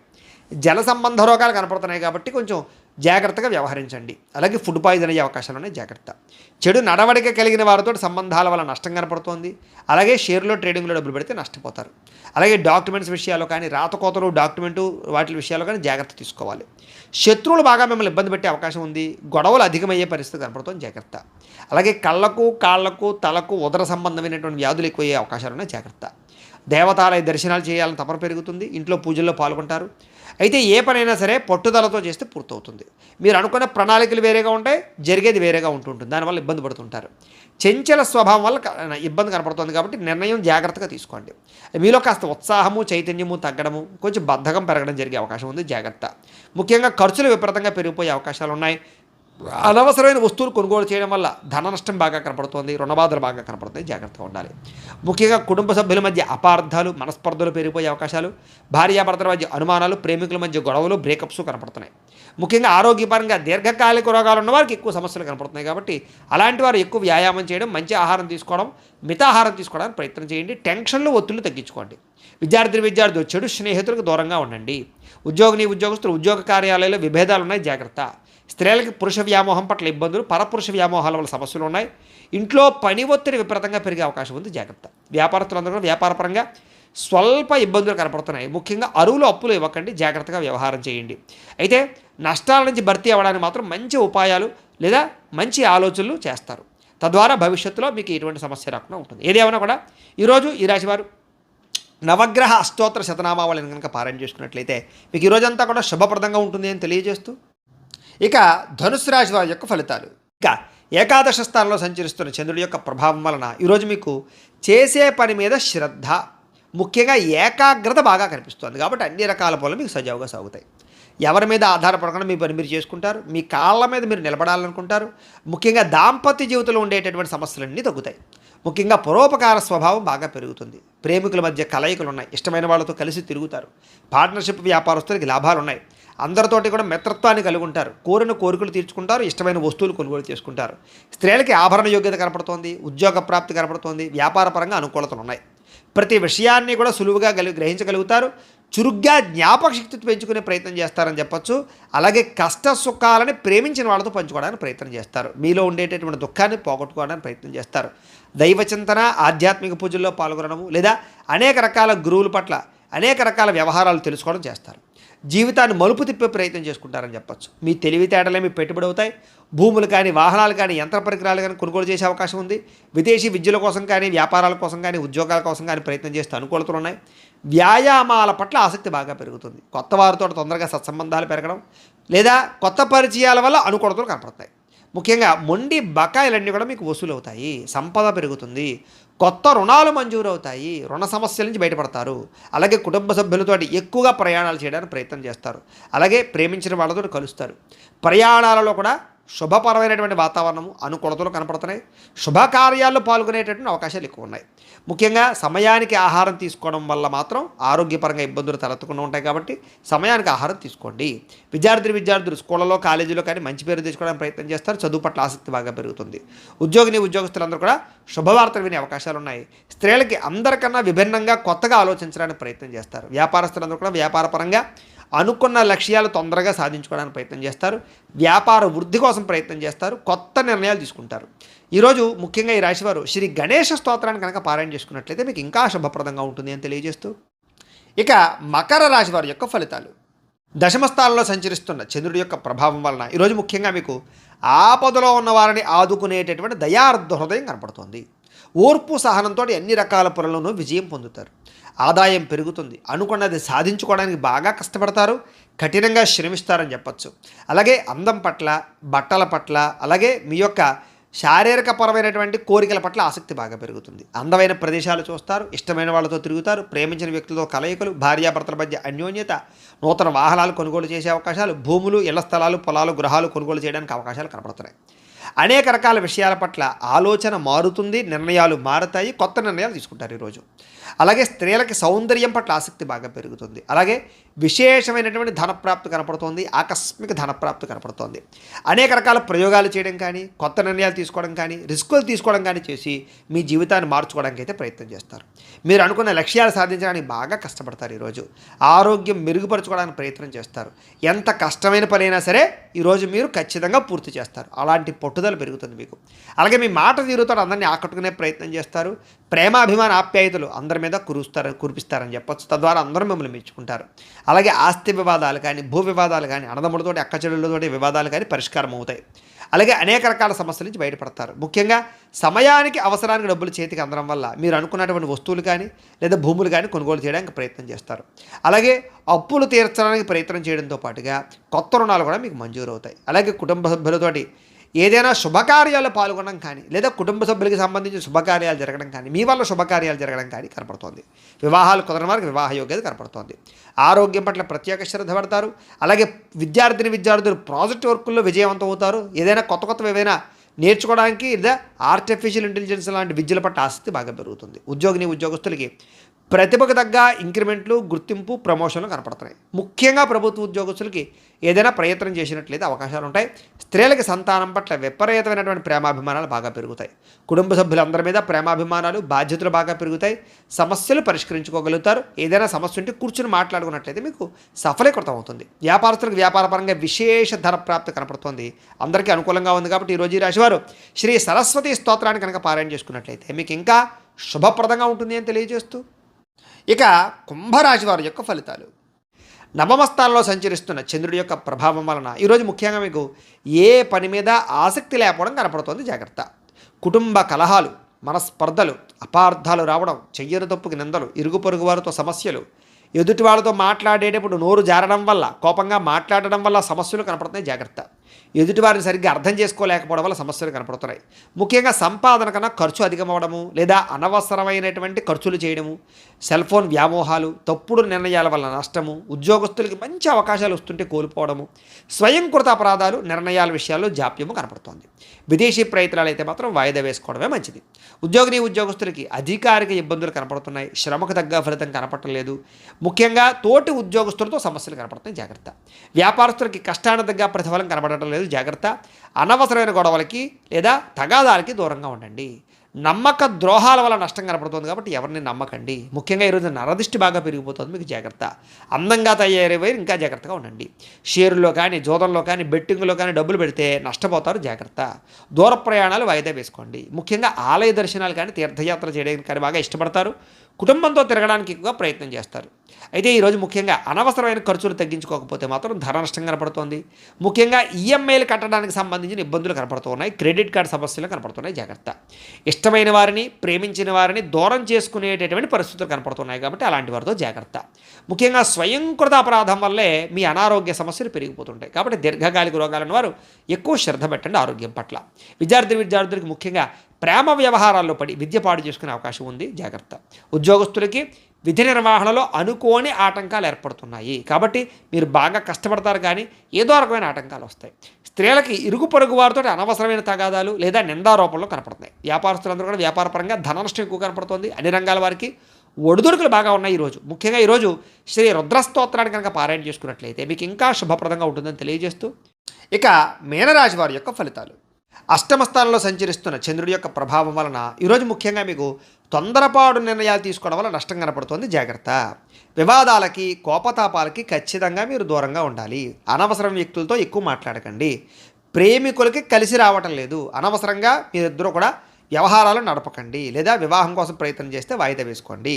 జల సంబంధ రోగాలు కనపడుతున్నాయి కాబట్టి కొంచెం జాగ్రత్తగా వ్యవహరించండి. అలాగే ఫుడ్ పాయిజన్ అయ్యే అవకాశాలు ఉన్నాయి. జాగ్రత్త. చెడు నడవడిక కలిగిన వారితో సంబంధాల వల్ల నష్టం కనపడుతోంది. అలాగే షేర్లో ట్రేడింగ్లో డబ్బులు పెడితే నష్టపోతారు. అలాగే డాక్యుమెంట్స్ విషయాల్లో కానీ, రాతకోతలు, డాక్యుమెంటు వాటి విషయాల్లో కానీ జాగ్రత్త తీసుకోవాలి. శత్రువులు బాగా మిమ్మల్ని ఇబ్బంది పెట్టే అవకాశం ఉంది. గొడవలు అధికమయ్యే పరిస్థితి కనపడుతుంది. జాగ్రత్త. అలాగే కళ్ళకు, కాళ్లకు, తలకు, ఉదర సంబంధమైనటువంటి వ్యాధులు ఎక్కువయ్యే అవకాశాలు ఉన్నాయి. జాగ్రత్త. దేవతాలయ దర్శనాలు చేయాలని తపన పెరుగుతుంది. ఇంట్లో పూజల్లో పాల్గొంటారు. అయితే ఏ పనైనా సరే పట్టుదలతో చేస్తే పూర్తవుతుంది. మీరు అనుకున్న ప్రణాళికలు వేరేగా ఉంటాయి, జరిగేది వేరేగా ఉంటుంటుంది. దానివల్ల ఇబ్బంది పడుతుంటారు. చంచల స్వభావం వల్ల ఇబ్బంది కనపడుతుంది. కాబట్టి నిర్ణయం జాగ్రత్తగా తీసుకోండి. మీలో కాస్త ఉత్సాహము, చైతన్యము తగ్గడము, కొంచెం బద్ధకం పెరగడం జరిగే అవకాశం ఉంది. జాగ్రత్త. ముఖ్యంగా ఖర్చులు విపరీతంగా పెరిగిపోయే అవకాశాలు ఉన్నాయి. అనవసరమైన వస్తువులు కొనుగోలు చేయడం వల్ల ధన నష్టం బాగా కనపడుతుంది. రుణబాధలు బాగా కనపడుతుంది. జాగ్రత్తగా ఉండాలి. ముఖ్యంగా కుటుంబ సభ్యుల మధ్య అపార్థాలు, మనస్పర్ధలు పెరిగిపోయే అవకాశాలు, భార్యాభర్తల మధ్య అనుమానాలు, ప్రేమికుల మధ్య గొడవలు, బ్రేకప్స్ కనపడుతున్నాయి. ముఖ్యంగా ఆరోగ్యపరంగా దీర్ఘకాలిక రోగాలు ఉన్న వారికి ఎక్కువ సమస్యలు కనపడుతున్నాయి. కాబట్టి అలాంటి వారు ఎక్కువ వ్యాయామం చేయడం, మంచి ఆహారం తీసుకోవడం, మితాహారం తీసుకోవడానికి ప్రయత్నం చేయండి. టెన్షన్లు, ఒత్తిళ్లు తగ్గించుకోండి. విద్యార్థులు చెడు స్నేహితులకు దూరంగా ఉండండి. ఉద్యోగస్తులు ఉద్యోగ కార్యాలయాల్లో విభేదాలు ఉన్నాయి. జాగ్రత్త. స్త్రీలకి పురుష వ్యామోహం పట్ల ఇబ్బందులు, పరపురుష వ్యామోహాల వల్ల సమస్యలు ఉన్నాయి. ఇంట్లో పని ఒత్తిడి విపరీతంగా పెరిగే అవకాశం ఉంది. జాగ్రత్త. వ్యాపారస్తులందరూ కూడా వ్యాపారపరంగా స్వల్ప ఇబ్బందులు కనపడుతున్నాయి. ముఖ్యంగా అరువులు, అప్పులు ఇవ్వకండి. జాగ్రత్తగా వ్యవహారం చేయండి. అయితే నష్టాల నుంచి భర్తీ అవ్వడానికి మాత్రం మంచి ఉపాయాలు లేదా మంచి ఆలోచనలు చేస్తారు. తద్వారా భవిష్యత్తులో మీకు ఎటువంటి సమస్య రాకుండా ఉంటుంది. ఏదేమైనా కూడా ఈరోజు ఈ రాశివారు నవగ్రహ అష్టోత్తర శతనామావళిని కనుక పారాయణ చేసుకున్నట్లయితే మీకు ఈరోజంతా కూడా శుభప్రదంగా ఉంటుంది అని తెలియజేస్తూ, ఇక ధనుసు రాశి వారి యొక్క ఫలితాలు. ఇక ఏకాదశ స్థానంలో సంచరిస్తున్న చంద్రుడి యొక్క ప్రభావం వలన ఈరోజు మీకు చేసే పని మీద శ్రద్ధ, ముఖ్యంగా ఏకాగ్రత బాగా కనిపిస్తుంది. కాబట్టి అన్ని రకాల పనులు మీకు సజావుగా సాగుతాయి. ఎవరి మీద ఆధారపడకుండా మీ పని మీరు చేసుకుంటారు. మీ కాళ్ళ మీద మీరు నిలబడాలనుకుంటారు. ముఖ్యంగా దాంపత్య జీవితంలో ఉండేటటువంటి సమస్యలన్నీ తగ్గుతాయి. ముఖ్యంగా పరోపకార స్వభావం బాగా పెరుగుతుంది. ప్రేమికుల మధ్య కలయికలు ఉన్నాయి. ఇష్టమైన వాళ్ళతో కలిసి తిరుగుతారు. పార్ట్నర్షిప్ వ్యాపారస్తులకి లాభాలు ఉన్నాయి. అందరితోటి కూడా మిత్రత్వాన్ని కలిగి ఉంటారు. కోరిన కోరికలు తీర్చుకుంటారు. ఇష్టమైన వస్తువులు కొనుగోలు చేసుకుంటారు. స్త్రీలకి ఆభరణ యోగ్యత కనపడుతోంది. ఉద్యోగ ప్రాప్తి కనపడుతోంది. వ్యాపారపరంగా అనుకూలతలు ఉన్నాయి. ప్రతి విషయాన్ని కూడా సులువుగా గ్రహించగలుగుతారు. చురుగ్గా జ్ఞాపక శక్తి పెంచుకునే ప్రయత్నం చేస్తారని చెప్పచ్చు. అలాగే కష్ట సుఖాలని ప్రేమించిన వాళ్ళతో పంచుకోవడానికి ప్రయత్నం చేస్తారు. మీలో ఉండేటటువంటి దుఃఖాన్ని పోగొట్టుకోవడానికి ప్రయత్నం చేస్తారు. దైవచింతన, ఆధ్యాత్మిక పూజల్లో పాల్గొనడము లేదా అనేక రకాల గురువుల పట్ల అనేక రకాల వ్యవహారాలు తెలుసుకోవడం చేస్తారు. జీవితాన్ని మలుపు తిప్పే ప్రయత్నం చేసుకుంటారని చెప్పొచ్చు. మీ తెలివితేటలే మీ పెట్టుబడి అవుతాయి. భూములు కానీ, వాహనాలు కానీ, యంత్ర పరికరాలు కానీ కొనుగోలు చేసే అవకాశం ఉంది. విదేశీ విద్యల కోసం కానీ, వ్యాపారాల కోసం కానీ, ఉద్యోగాల కోసం కానీ ప్రయత్నం చేస్తే అనుకూలతలు ఉన్నాయి. వ్యాయామాల పట్ల ఆసక్తి బాగా పెరుగుతుంది. కొత్త వారితో తొందరగా సత్సంబంధాలు పెరగడం లేదా కొత్త పరిచయాల వల్ల అనుకూలతలు కనపడతాయి. ముఖ్యంగా మొండి బకాయిలన్నీ కూడా మీకు వసూలు అవుతాయి. సంపద పెరుగుతుంది. కొత్త రుణాలు మంజూరు అవుతాయి. రుణ సమస్యల నుంచి బయటపడతారు. అలాగే కుటుంబ సభ్యులతో ఎక్కువగా ప్రయాణాలు చేయడానికి ప్రయత్నం చేస్తారు. అలాగే ప్రేమించిన వాళ్ళతో కలుస్తారు. ప్రయాణాలలో కూడా శుభపరమైనటువంటి వాతావరణము, అనుకూలతలు కనపడుతున్నాయి. శుభకార్యాల్లో పాల్గొనేటటువంటి అవకాశాలు ఎక్కువ ఉన్నాయి. ముఖ్యంగా సమయానికి ఆహారం తీసుకోవడం వల్ల మాత్రం ఆరోగ్యపరంగా ఇబ్బందులు తలెత్తకుండా ఉంటాయి. కాబట్టి సమయానికి ఆహారం తీసుకోండి. విద్యార్థులు స్కూళ్ళలో, కాలేజీలో కానీ మంచి పేరు తెచ్చుకోవడానికి ప్రయత్నం చేస్తారు. చదువు పట్ల ఆసక్తి బాగా పెరుగుతుంది. ఉద్యోగస్తులందరూ కూడా శుభవార్తలు వినే అవకాశాలు ఉన్నాయి. స్త్రీలకి అందరికన్నా విభిన్నంగా కొత్తగా ఆలోచించడానికి ప్రయత్నం చేస్తారు. వ్యాపారస్తులందరూ కూడా వ్యాపారపరంగా అనుకున్న లక్ష్యాలు తొందరగా సాధించుకోవడానికి ప్రయత్నం చేస్తారు. వ్యాపార వృద్ధి కోసం ప్రయత్నం చేస్తారు. కొత్త నిర్ణయాలు తీసుకుంటారు. ఈరోజు ముఖ్యంగా ఈ రాశివారు శ్రీ గణేష స్తోత్రాన్ని కనుక పారాయణ చేసుకున్నట్లయితే మీకు ఇంకా శుభప్రదంగా ఉంటుంది అని తెలియజేస్తూ, ఇక మకర రాశి వారి యొక్క ఫలితాలు. దశమస్థానంలో సంచరిస్తున్న చంద్రుడి యొక్క ప్రభావం వలన ఈరోజు ముఖ్యంగా మీకు ఆపదలో ఉన్న వారిని ఆదుకునేటటువంటి దయార్ధ హృదయం కనపడుతుంది. ఓర్పు సహనంతో అన్ని రకాల పనులను విజయం పొందుతారు. ఆదాయం పెరుగుతుంది. అనుకున్నది సాధించుకోవడానికి బాగా కష్టపడతారు. కఠినంగా శ్రమిస్తారని చెప్పచ్చు. అలాగే అందం పట్ల, బట్టల పట్ల, అలాగే మీ యొక్క శారీరకపరమైనటువంటి కోరికల పట్ల ఆసక్తి బాగా పెరుగుతుంది. అందమైన ప్రదేశాలు చూస్తారు. ఇష్టమైన వాళ్ళతో తిరుగుతారు. ప్రేమించిన వ్యక్తులతో కలయికలు, భార్యాభర్తల మధ్య అన్యోన్యత, నూతన వాహనాలు కొనుగోలు చేసే అవకాశాలు, భూములు, ఇళ్ల స్థలాలు, పొలాలు, గృహాలు కొనుగోలు చేయడానికి అవకాశాలు కనపడుతున్నాయి. అనేక రకాల విషయాల పట్ల ఆలోచన మారుతుంది. నిర్ణయాలు మారుతాయి. కొత్త నిర్ణయాలు తీసుకుంటారు ఈరోజు. అలాగే స్త్రీలకి సౌందర్యం పట్ల ఆసక్తి బాగా పెరుగుతుంది. అలాగే విశేషమైనటువంటి ధనప్రాప్తి కనపడుతోంది. ఆకస్మిక ధనప్రాప్తి కనపడుతోంది. అనేక రకాల ప్రయోగాలు చేయడం కానీ, కొత్త నిర్ణయాలు తీసుకోవడం కానీ, రిస్కులు తీసుకోవడం కానీ చేసి మీ జీవితాన్ని మార్చుకోవడానికి అయితే ప్రయత్నం చేస్తారు. మీరు అనుకున్న లక్ష్యాలు సాధించడానికి బాగా కష్టపడతారు. ఈరోజు ఆరోగ్యం మెరుగుపరచుకోవడానికి ప్రయత్నం చేస్తారు. ఎంత కష్టమైన పనైనా సరే ఈరోజు మీరు ఖచ్చితంగా పూర్తి చేస్తారు. అలాంటి పట్టుదల పెరుగుతుంది మీకు. అలాగే మీ మాట తీరుతో అందరినీ ఆకట్టుకునే ప్రయత్నం చేస్తారు. ప్రేమాభిమాన ఆప్యాయతలు అందరి మీద కురిపిస్తారని చెప్పొచ్చు. తద్వారా అందరూ మిమ్మల్ని మెచ్చుకుంటారు. అలాగే ఆస్తి వివాదాలు కానీ, భూ వివాదాలు కానీ, అన్నదమ్ములతోటి, అక్కచెల్లెళ్ళతోటి వివాదాలు కానీ పరిష్కారం అవుతాయి. అలాగే అనేక రకాల సమస్యల నుంచి బయటపడతారు. ముఖ్యంగా సమయానికి అవసరానికి డబ్బులు చేతికి అందడం వల్ల మీరు అనుకున్నటువంటి వస్తువులు కానీ లేదా భూములు కానీ కొనుగోలు చేయడానికి ప్రయత్నం చేస్తారు. అలాగే అప్పులు తీర్చడానికి ప్రయత్నం చేయడంతో పాటుగా కొత్త రుణాలు కూడా మీకు మంజూరు అవుతాయి. అలాగే కుటుంబ సభ్యులతోటి ఏదైనా శుభకార్యాలు పాల్గొనడం కానీ లేదా కుటుంబ సభ్యులకి సంబంధించిన శుభకార్యాలు జరగడం కానీ, మీ వల్ల శుభకార్యాలు జరగడం కానీ కనపడుతోంది. వివాహాలు కుదరని వారికి వివాహ యోగ్యత కనపడుతోంది. ఆరోగ్యం పట్ల ప్రత్యేక శ్రద్ధ పడతారు. అలాగే విద్యార్థులు ప్రాజెక్ట్ వర్కుల్లో విజయవంతం అవుతారు. ఏదైనా కొత్తవి ఏదైనా నేర్చుకోవడానికి లేదా ఆర్టిఫిషియల్ ఇంటెలిజెన్స్ లాంటి విద్యల పట్ల ఆసక్తి బాగా పెరుగుతుంది. ఉద్యోగస్తులకి ప్రతిభకు తగ్గ ఇంక్రిమెంట్లు, గుర్తింపు, ప్రమోషన్లు కనపడుతున్నాయి. ముఖ్యంగా ప్రభుత్వ ఉద్యోగస్తులకి ఏదైనా ప్రయత్నం చేసినట్లయితే అవకాశాలు ఉంటాయి. స్త్రీలకి సంతానం పట్ల విపరీతమైనటువంటి ప్రేమాభిమానాలు బాగా పెరుగుతాయి. కుటుంబ సభ్యులందరి మీద ప్రేమాభిమానాలు, బాధ్యతలు బాగా పెరుగుతాయి. సమస్యలు పరిష్కరించుకోగలుగుతారు. ఏదైనా సమస్య ఉంటే కూర్చుని మాట్లాడుకున్నట్లయితే మీకు సఫలీకృతం అవుతుంది. వ్యాపారస్తులకు వ్యాపారపరంగా విశేష ధన ప్రాప్తి కనపడుతుంది. అందరికీ అనుకూలంగా ఉంది. కాబట్టి ఈరోజు ఈ రాశివారు శ్రీ సరస్వతి స్తోత్రాన్ని కనుక పారాయణ చేసుకున్నట్లయితే మీకు ఇంకా శుభప్రదంగా ఉంటుంది అని తెలియజేస్తూ, ఇక కుంభరాశి వారి యొక్క ఫలితాలు. నవమస్థానంలో సంచరిస్తున్న చంద్రుడి యొక్క ప్రభావం వలన ఈరోజు ముఖ్యంగా మీకు ఏ పని మీద ఆసక్తి లేకపోవడం కనపడుతోంది. జాగ్రత్త. కుటుంబ కలహాలు, మనస్పర్ధలు, అపార్థాలు రావడం, చెయ్యని తప్పుకి నిందలు, ఇరుగు పొరుగు వారితో సమస్యలు, ఎదుటి వాళ్ళతో మాట్లాడేటప్పుడు నోరు జారడం వల్ల, కోపంగా మాట్లాడడం వల్ల సమస్యలు కనపడుతున్నాయి. జాగ్రత్త. ఎదుటివారిని సరిగ్గా అర్థం చేసుకోలేకపోవడం వల్ల సమస్యలు కనపడుతున్నాయి. ముఖ్యంగా సంపాదన కన్నా ఖర్చు అధికమవడము లేదా అనవసరమైనటువంటి ఖర్చులు చేయడము, సెల్ ఫోన్ వ్యామోహాలు, తప్పుడు నిర్ణయాల వల్ల నష్టము, ఉద్యోగస్తులకి మంచి అవకాశాలు వస్తుంటే కోల్పోవడము, స్వయంకృత అపరాధాలు, నిర్ణయాల విషయాల్లో జాప్యము కనపడుతోంది. విదేశీ ప్రయత్నాలు అయితే మాత్రం వాయిదా వేసుకోవడమే మంచిది. ఉద్యోగస్తులకి అధికారిక ఇబ్బందులు కనపడుతున్నాయి. శ్రమకు తగ్గ ఫలితం కనపడలేదు. ముఖ్యంగా తోటి ఉద్యోగస్తులతో సమస్యలు కనపడుతున్నాయి. జాగ్రత్త. వ్యాపారస్తులకి కష్టానికి తగ్గ ప్రతిఫలం కనబడటం లేదు. జాగ్రత్త. అనవసరమైన గొడవలకి లేదా తగాదాలకి దూరంగా ఉండండి. నమ్మక ద్రోహాల వల్ల నష్టం కనపడుతుంది. కాబట్టి ఎవరిని నమ్మకండి. ముఖ్యంగా ఈరోజు నరదిష్టి బాగా పెరిగిపోతుంది. మీకు జాగ్రత్త. అందంగా తయారయ్యే ఇంకా జాగ్రత్తగా ఉండండి. షేరుల్లో కానీ, జోదంలో కానీ, బెట్టింగ్లో కానీ డబ్బులు పెడితే నష్టపోతారు. జాగ్రత్త. దూర ప్రయాణాలు వాయిదా వేసుకోండి. ముఖ్యంగా ఆలయ దర్శనాలు కానీ, తీర్థయాత్ర చేయడానికి కానీ బాగా ఇష్టపడతారు. కుటుంబంతో తిరగడానికి ఎక్కువగా ప్రయత్నం చేస్తారు. అయితే ఈరోజు ముఖ్యంగా అనవసరమైన ఖర్చులు తగ్గించుకోకపోతే మాత్రం ధన నష్టం కనపడుతోంది. ముఖ్యంగా ఈఎంఐలు కట్టడానికి సంబంధించిన ఇబ్బందులు కనపడుతూ ఉన్నాయి. క్రెడిట్ కార్డ్ సమస్యలు కనపడుతున్నాయి. జాగ్రత్త. ఇష్టమైన వారిని, ప్రేమించిన వారిని దూరం చేసుకునేటటువంటి పరిస్థితులు కనపడుతున్నాయి కాబట్టి అలాంటి వారితో జాగ్రత్త. ముఖ్యంగా స్వయంకృత అపరాధం వల్లే మీ అనారోగ్య సమస్యలు పెరిగిపోతుంటాయి కాబట్టి దీర్ఘకాలిక రోగాలను వారు ఎక్కువ శ్రద్ధ పెట్టండి ఆరోగ్యం పట్ల. విద్యార్థులకు ముఖ్యంగా ప్రేమ వ్యవహారాల్లో పడి విద్య పాడు చేసుకునే అవకాశం ఉంది. జాగ్రత్త. ఉద్యోగస్తులకి విధి నిర్వహణలో అనుకోని ఆటంకాలు ఏర్పడుతున్నాయి కాబట్టి మీరు బాగా కష్టపడతారు కానీ ఏదో రకమైన ఆటంకాలు వస్తాయి. స్త్రీలకి ఇరుగు పొరుగు వారితో అనవసరమైన తగాదాలు లేదా నిందారోపణలు కనపడుతున్నాయి. వ్యాపారస్తులందరూ కూడా వ్యాపారపరంగా ధన నష్టం ఎక్కువ కనపడుతుంది. అన్ని రంగాల వారికి ఒడిదుడుకులు బాగా ఉన్నాయి ఈరోజు. ముఖ్యంగా ఈరోజు శ్రీ రుద్రస్తోత్రాన్ని కనుక పారాయణ చేసుకున్నట్లయితే మీకు ఇంకా శుభప్రదంగా ఉంటుందని తెలియజేస్తూ ఇక మీనరాశి వారి యొక్క ఫలితాలు. అష్టమ స్థానంలో సంచరిస్తున్న చంద్రుడి యొక్క ప్రభావం వలన ఈరోజు ముఖ్యంగా మీకు తొందరపాటు నిర్ణయాలు తీసుకోవడం వల్ల నష్టం కనపడుతుంది. జాగ్రత్త. వివాదాలకి, కోపతాపాలకి ఖచ్చితంగా మీరు దూరంగా ఉండాలి. అనవసరం వ్యక్తులతో ఎక్కువ మాట్లాడకండి. ప్రేమికులకి కలిసి రావటం లేదు. అనవసరంగా మీరిద్దరూ కూడా వ్యవహారాలు నడపకండి లేదా వివాహం కోసం ప్రయత్నం చేస్తే వాయిదా వేసుకోండి.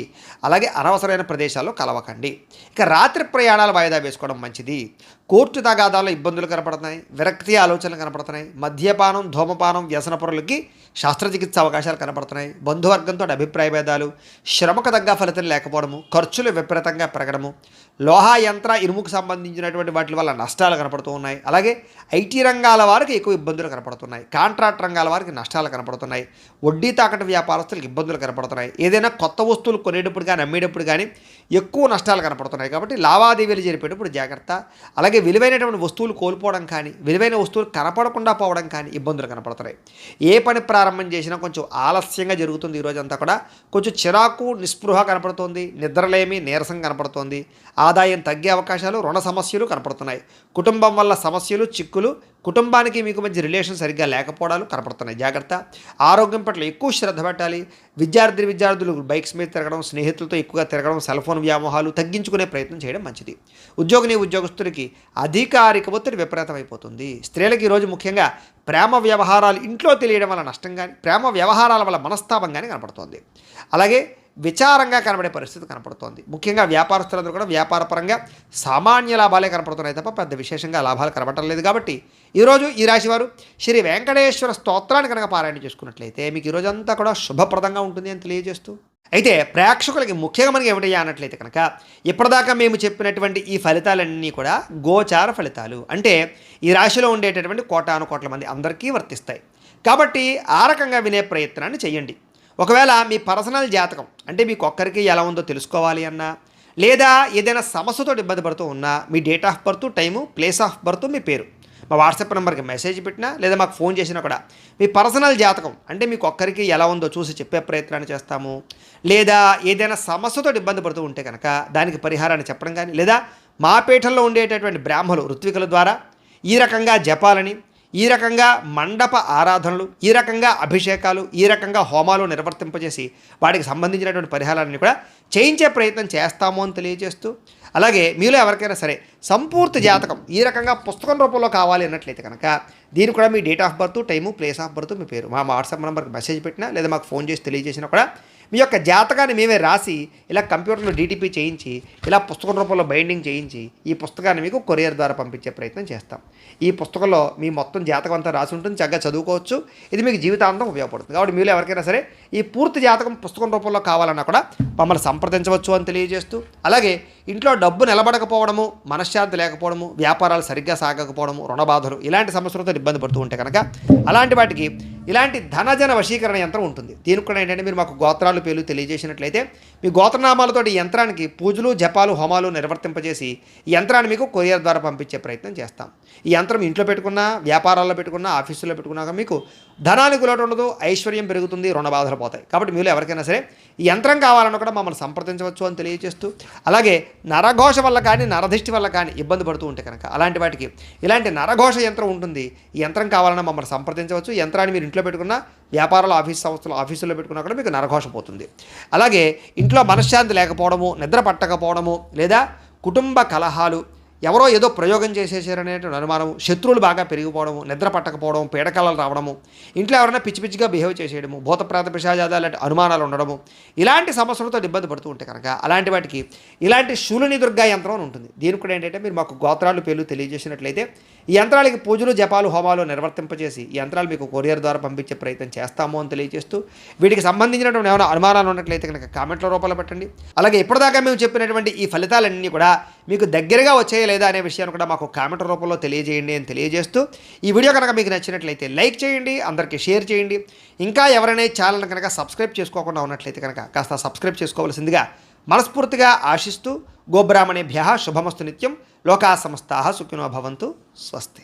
అలాగే అనవసరమైన ప్రదేశాల్లో కలవకండి. ఇక రాత్రి ప్రయాణాలు వాయిదా వేసుకోవడం మంచిది. కోర్టు తగాదాల్లో ఇబ్బందులు కనపడుతున్నాయి. విరక్తి ఆలోచనలు కనపడుతున్నాయి. మద్యపానం, ధూమపానం, వ్యసనపరులకి శస్త్రచికిత్స అవకాశాలు కనపడుతున్నాయి. బంధువర్గంతో అభిప్రాయ భేదాలు, శ్రమకు తగ్గ ఫలితం లేకపోవడము, ఖర్చులు విపరీతంగా పెరగడము, లోహ యంత్ర ఇనుముకు సంబంధించినటువంటి వాటి వల్ల నష్టాలు కనపడుతూ ఉన్నాయి. అలాగే ఐటీ రంగాల వారికి ఎక్కువ ఇబ్బందులు కనపడుతున్నాయి. కాంట్రాక్ట్ రంగాల వారికి నష్టాలు కనపడుతున్నాయి. వడ్డీ తాకట్టు వ్యాపారస్తులకు ఇబ్బందులు కనపడుతున్నాయి. ఏదైనా కొత్త వస్తువులు కొనేటప్పుడు కానీ అమ్మేటప్పుడు కానీ ఎక్కువ నష్టాలు కనపడుతున్నాయి కాబట్టి లావాదేవీలు జరిపేటప్పుడు జాగ్రత్త. అలాగే విలువైనటువంటి వస్తువులు కోల్పోవడం కానీ, విలువైన వస్తువులు కనపడకుండా పోవడం కానీ ఇబ్బందులు కనపడుతున్నాయి. ఏ పని ప్రారంభం చేసినా కొంచెం ఆలస్యంగా జరుగుతుంది. ఈరోజంతా కూడా కొంచెం చిరాకు, నిస్పృహ కనపడుతోంది. నిద్రలేమి, నీరసం కనపడుతోంది. ఆదాయం తగ్గే అవకాశాలు, రుణ సమస్యలు కనపడుతున్నాయి. కుటుంబం వల్ల సమస్యలు, చిక్కులు, కుటుంబానికి మీకు మధ్య రిలేషన్ సరిగ్గా లేకపోవడాలు కనపడుతున్నాయి. జాగ్రత్త. ఆరోగ్యం పట్ల ఎక్కువ శ్రద్ధ పెట్టాలి. విద్యార్థులు బైక్స్ మీద తిరగడం, స్నేహితులతో ఎక్కువగా తిరగడం, సెల్ ఫోన్ వ్యామోహాలు తగ్గించుకునే ప్రయత్నం చేయడం మంచిది. ఉద్యోగస్తులకి అధికారిక ఒత్తిడి విపరీతమైపోతుంది. స్త్రీలకు ఈరోజు ముఖ్యంగా ప్రేమ వ్యవహారాలు ఇంట్లో తెలియడం వల్ల నష్టం కానీ, ప్రేమ వ్యవహారాల వల్ల మనస్తాపం కానీ కనపడుతోంది. అలాగే విచారంగా కనబడే పరిస్థితి కనపడుతోంది. ముఖ్యంగా వ్యాపారస్తులందరూ కూడా వ్యాపారపరంగా సామాన్య లాభాలే కనపడుతున్నాయి తప్ప పెద్ద విశేషంగా లాభాలు కనబడటం లేదు. కాబట్టి ఈరోజు ఈ రాశివారు శ్రీ వెంకటేశ్వర స్తోత్రాన్ని కనుక పారాయణ చేసుకున్నట్లయితే మీకు ఈరోజంతా కూడా శుభప్రదంగా ఉంటుంది అని తెలియజేస్తూ అయితే ప్రేక్షకులకి ముఖ్యంగా మనకి ఏమిటయ్యా అన్నట్లయితే కనుక ఇప్పటిదాకా మేము చెప్పినటువంటి ఈ ఫలితాలన్నీ కూడా గోచార ఫలితాలు. అంటే ఈ రాశిలో ఉండేటటువంటి కోటాను కోట్ల మంది అందరికీ వర్తిస్తాయి. కాబట్టి ఆ రకంగా వినే ప్రయత్నాన్ని చేయండి. ఒకవేళ మీ పర్సనల్ జాతకం అంటే మీకు ఒక్కరికి ఎలా ఉందో తెలుసుకోవాలి అన్నా, లేదా ఏదైనా సమస్యతో ఇబ్బంది పడుతూ ఉన్నా మీ date of birth, time, place of birth, మీ పేరు మా వాట్సాప్ నెంబర్కి మెసేజ్ పెట్టినా లేదా మాకు ఫోన్ చేసినా కూడా మీ పర్సనల్ జాతకం అంటే మీకు ఒక్కరికి ఎలా ఉందో చూసి చెప్పే ప్రయత్నాన్ని చేస్తాము. లేదా ఏదైనా సమస్యతో ఇబ్బంది పడుతూ ఉంటే కనుక దానికి పరిహారాన్ని చెప్పడం కానీ, లేదా మా పీఠంలో ఉండేటటువంటి బ్రాహ్మలు ఋత్వికుల ద్వారా ఈ రకంగా జపాలని, ఈ రకంగా మండప ఆరాధనలు, ఈ రకంగా అభిషేకాలు, ఈ రకంగా హోమాలు నిర్వర్తింపజేసి వాటికి సంబంధించినటువంటి పరిహారాన్ని కూడా చేయించే ప్రయత్నం చేస్తాము అని తెలియజేస్తూ అలాగే మీలో ఎవరికైనా సరే సంపూర్తి జాతకం ఈ రకంగా పుస్తకం రూపంలో కావాలి అన్నట్లయితే కనుక దీన్ని కూడా మీ date of birth, time, place of birth, మీ పేరు మా వాట్సాప్ నెంబర్కి మెసేజ్ పెట్టినా లేదా మాకు ఫోన్ చేసి తెలియజేసినా కూడా మీ యొక్క జాతకాన్ని మేమే రాసి ఇలా కంప్యూటర్లో డీటీపీ చేయించి ఇలా పుస్తకం రూపంలో బైండింగ్ చేయించి ఈ పుస్తకాన్ని మీకు కొరియర్ ద్వారా పంపించే ప్రయత్నం చేస్తాం. ఈ పుస్తకంలో మీ మొత్తం జాతకం అంతా రాసి ఉంటుంది. చక్కగా చదువుకోవచ్చు. ఇది మీకు జీవితాంతం ఉపయోగపడుతుంది. కాబట్టి మీరు ఎవరికైనా సరే ఈ పూర్తి జాతకం పుస్తకం రూపంలో కావాలన్నా కూడా మమ్మల్ని సంప్రదించవచ్చు అని తెలియజేస్తూ అలాగే ఇంట్లో డబ్బు నిలబడకపోవడము, మనశ్శాంతి లేకపోవడము, వ్యాపారాలు సరిగ్గా సాగకపోవడము, రుణబాధలు ఇలాంటి సమస్యలతో ఇబ్బంది పడుతూ ఉంటే కనుక అలాంటి వాటికి ఇలాంటి ధనజన వశీకరణ యంత్రం ఉంటుంది. దీనికి కూడా ఏంటంటే మీరు మాకు గోత్రాలు పేర్లు తెలియజేసినట్లయితే మీ గోత్రనామాలతో ఈ యంత్రానికి పూజలు, జపాలు, హోమాలు నిర్వర్తింపజేసి ఈ యంత్రాన్ని మీకు కొరియర్ ద్వారా పంపించే ప్రయత్నం చేస్తాం. ఈ యంత్రం ఇంట్లో పెట్టుకున్నా, వ్యాపారాల్లో పెట్టుకున్నా, ఆఫీసులో పెట్టుకున్నాక మీకు ధనానికి లోటు ఉండదు, ఐశ్వర్యం పెరుగుతుంది, రుణబాధలు పోతాయి. కాబట్టి మీరు ఎవరికైనా సరే ఈ యంత్రం కావాలన్నా కూడా మమ్మల్ని సంప్రదించవచ్చు అని తెలియజేస్తూ అలాగే నరఘోష వల్ల కానీ, నరదిష్టి వల్ల కానీ ఇబ్బంది పడుతూ ఉంటే కనుక అలాంటి వాటికి ఇలాంటి నరఘోష యంత్రం ఉంటుంది. ఈ యంత్రం కావాలన్నా మమ్మల్ని సంప్రదించవచ్చు. ఈ యంత్రాన్ని మీరు ఇంట్లో పెట్టుకున్న, వ్యాపారాలు, ఆఫీసులో పెట్టుకున్నా కూడా మీకు నరఘోష పోతుంది. అలాగే ఇంట్లో మనశ్శాంతి లేకపోవడము, నిద్ర పట్టకపోవడము, లేదా కుటుంబ కలహాలు, ఎవరో ఏదో ప్రయోగం చేసేసారనేటువంటి అనుమానం, శత్రువులు బాగా పెరిగిపోవడము, నిద్ర పట్టకపోవడం, పీడకలలు రావడము, ఇంట్లో ఎవరైనా పిచ్చి పిచ్చిగా బిహేవ్ చేసేయడము, భూత ప్రేత పిశాచాలు లాంటి అనుమానాలు ఉండడము, ఇలాంటి సమస్యలతో ఇబ్బంది పడుతూ ఉంటే కనుక అలాంటి వాటికి ఇలాంటి శూలిని దుర్గా యంత్రం అని ఉంటుంది. దీనికి కూడా ఏంటంటే మీరు మాకు గోత్రాలు పేర్లు తెలియజేసినట్లయితే ఈ యంత్రాలకి పూజలు జపాలు హోమాలు నిర్వర్తింపజేసి ఈ యంత్రాలు మీకు కొరియర్ ద్వారా పంపించే ప్రయత్నం చేస్తాము అని తెలియజేస్తూ, వీటికి సంబంధించినటువంటి ఏమైనా అనుమానాలు ఉన్నట్లయితే కనుక కామెంట్ల రూపంలో పెట్టండి. అలాగే ఇప్పటిదాకా మేము చెప్పినటువంటి ఈ ఫలితాలన్నీ కూడా మీకు దగ్గరగా వచ్చాయా లేదా అనే విషయాన్ని కూడా మాకు కామెంట్ రూపంలో తెలియజేయండి అని తెలియజేస్తూ, ఈ వీడియో కనుక మీకు నచ్చినట్లయితే లైక్ చేయండి, అందరికీ షేర్ చేయండి. ఇంకా ఎవరైనా ఛానల్ని కనుక సబ్స్క్రైబ్ చేసుకోకుండా ఉన్నట్లయితే కనుక కాస్త సబ్స్క్రైబ్ చేసుకోవాల్సిందిగా మనస్ఫూర్తిగా ఆశిస్తూ, గోబ్రాహ్మణేభ్యః శుభమస్తు నిత్యం, లోకా సమస్తాః సుఖినో భవంతు, స్వస్తి.